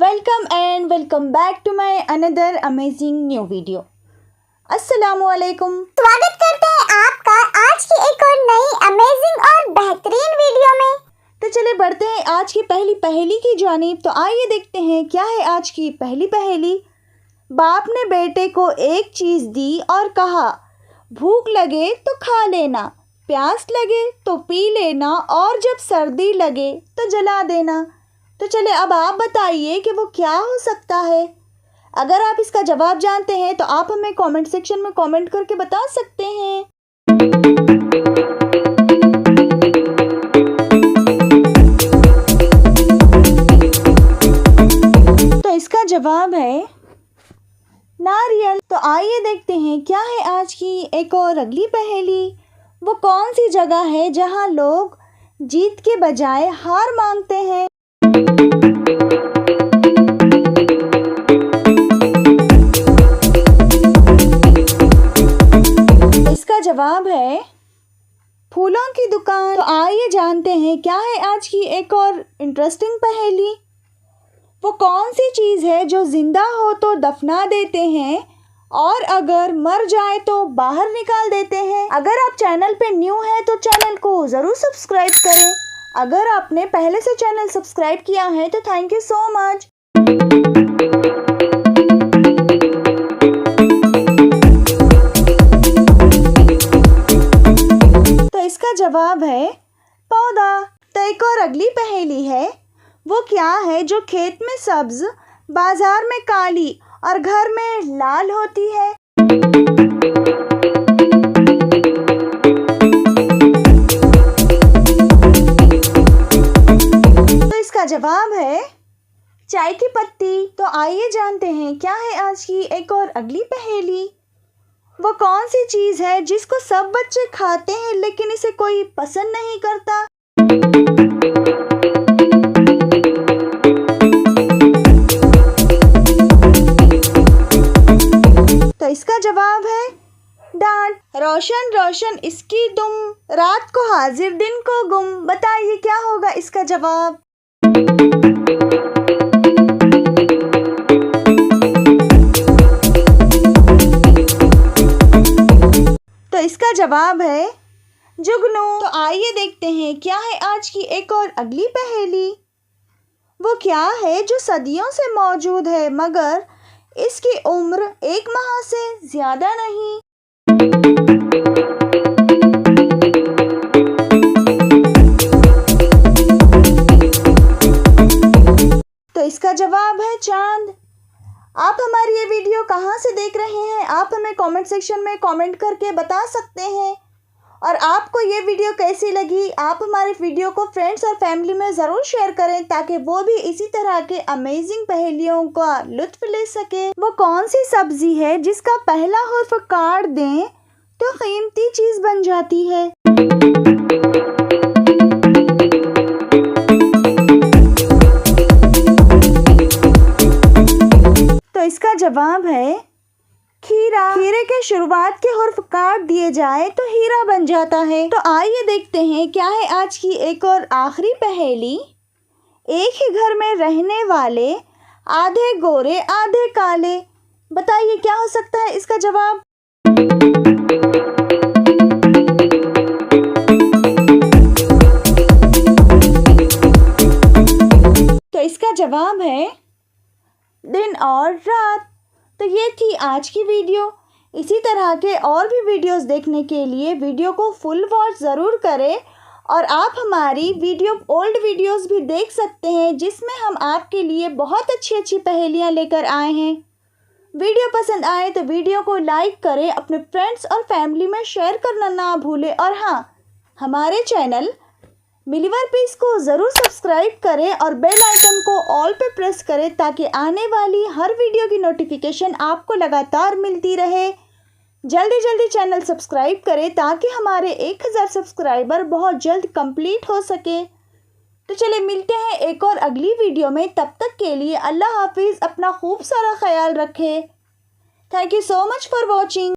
Welcome back to my another amazing new video. अस्सलामुअलैकुम। स्वागत करते हैं आपका आज की एक और नई अमेजिंग और बेहतरीन वीडियो में। तो चले बढ़ते हैं आज की पहली पहेली की जानिब। तो आइए देखते हैं क्या है आज की पहली पहेली। बाप ने बेटे को एक चीज़ दी और कहा, भूख लगे तो खा लेना, प्यास लगे तो पी लेना और जब सर्दी लगे तो जला देना। तो चले अब आप बताइए कि वो क्या हो सकता है। अगर आप इसका जवाब जानते हैं तो आप हमें कमेंट सेक्शन में कमेंट करके बता सकते हैं। तो इसका जवाब है नारियल। तो आइए देखते हैं क्या है आज की एक और अगली पहेली। वो कौन सी जगह है जहां लोग जीत के बजाय हार मांगते हैं। इसका जवाब है फूलों की दुकान। तो आइए जानते हैं क्या है आज की एक और इंटरेस्टिंग पहेली। वो कौन सी चीज़ है जो जिंदा हो तो दफना देते हैं और अगर मर जाए तो बाहर निकाल देते हैं। अगर आप चैनल पे न्यू हैं तो चैनल को ज़रूर सब्सक्राइब करें। अगर आपने पहले से चैनल सब्सक्राइब किया है तो थैंक यू सो मच। तो इसका जवाब है पौधा। तो एक और अगली पहेली है। वो क्या है जो खेत में सब्ज, बाजार में काली और घर में लाल होती है। तो इसका जवाब है चाय की पत्ती। तो आइए जानते हैं क्या है आज की एक और अगली पहेली। वो कौन सी चीज़ है जिसको सब बच्चे खाते हैं लेकिन इसे कोई पसंद नहीं करता। तो इसका जवाब है डांट। रोशन रोशन इसकी दुम, रात को हाजिर दिन को गुम। बताइए क्या होगा इसका जवाब। तो इसका जवाब है जुगनू। तो आइए देखते हैं क्या है आज की एक और अगली पहेली। वो क्या है जो सदियों से मौजूद है मगर इसकी उम्र 1 माह से ज़्यादा नहीं। तो इसका जवाब है चांद। आप हमारी ये वीडियो कहाँ से देख रहे हैं आप हमें कमेंट सेक्शन में कमेंट करके बता सकते हैं। और आपको ये वीडियो कैसी लगी आप हमारे वीडियो को फ्रेंड्स और फैमिली में ज़रूर शेयर करें ताकि वो भी इसी तरह के अमेजिंग पहेलियों का लुत्फ़ ले सके। वो कौन सी सब्जी है जिसका पहला हर्फ काट दें तो कीमती चीज़ बन जाती है। तो इसका जवाब है खीरा। खीरे के शुरुआत के हर्फ काट दिए जाए तो हीरा बन जाता है। तो आइए देखते हैं क्या है आज की एक और आखिरी पहेली। एक ही घर में रहने वाले आधे गोरे आधे काले। बताइए क्या हो सकता है इसका जवाब। तो इसका जवाब है दिन और रात। तो ये थी आज की वीडियो। इसी तरह के और भी वीडियोस देखने के लिए वीडियो को फुल वॉच ज़रूर करें। और आप हमारी ओल्ड वीडियोस भी देख सकते हैं जिसमें हम आपके लिए बहुत अच्छी अच्छी पहेलियां लेकर आए हैं। वीडियो पसंद आए तो वीडियो को लाइक करें, अपने फ्रेंड्स और फैमिली में शेयर करना ना भूलें। और हाँ, हमारे चैनल मिलीवर पीस को ज़रूर सब्सक्राइब करें और बेल आइकन को ऑल पे प्रेस करें ताकि आने वाली हर वीडियो की नोटिफिकेशन आपको लगातार मिलती रहे। जल्दी चैनल सब्सक्राइब करें ताकि हमारे 1000 सब्सक्राइबर बहुत जल्द कंप्लीट हो सके। तो चले मिलते हैं एक और अगली वीडियो में। तब तक के लिए अल्लाह हाफिज़। अपना खूब सारा ख्याल रखें। Thank you so much for watching.